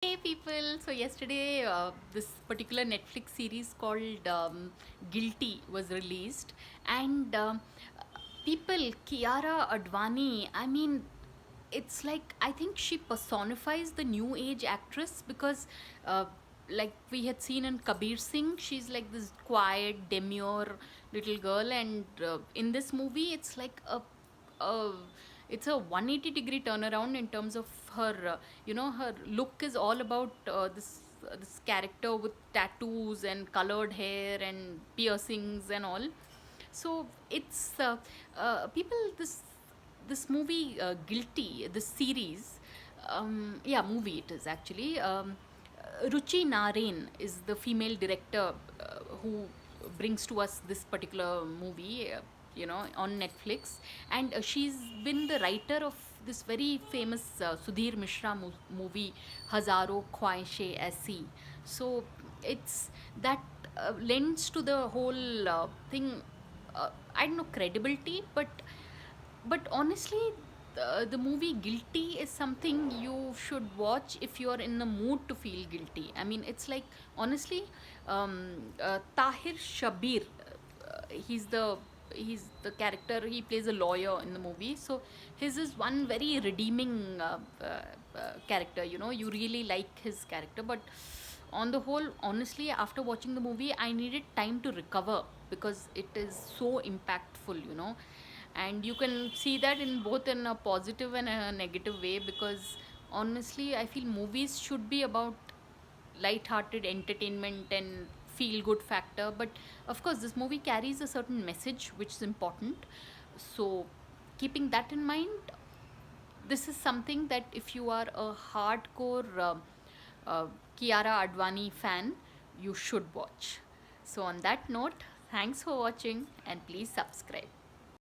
Hey people! So yesterday, this particular Netflix series called Guilty was released, and people, Kiara Advani. I mean, it's like I think she personifies the new age actress because, uh, like we had seen in Kabir Singh, she's like this quiet, demure little girl, and in this movie, it's like a it's a 180-degree turnaround in terms of her her look is all about this character with tattoos and colored hair and piercings and all. So it's people this movie Guilty, this series, yeah, movie it is actually. Ruchi Narain is the female director who brings to us this particular movie, on Netflix, and she's been the writer of this very famous Sudhir Mishra movie, Hazaro Khwaishe Aisi. So it's that lends to the whole thing. I don't know, credibility, but honestly, the movie Guilty is something you should watch if you are in the mood to feel guilty. I mean, it's like, honestly, Tahir Shabir, he's the character. He plays a lawyer in the movie, so his is one very redeeming character. You really like his character, but on the whole, honestly, after watching the movie, I needed time to recover because it is so impactful. And you can see that in both in a positive and a negative way, because honestly, I feel movies should be about light-hearted entertainment and feel good factor, but of course this movie carries a certain message which is important. So keeping that in mind, this is something that if you are a hardcore uh, Kiara Advani fan, you should watch. So on that note, thanks for watching and please subscribe.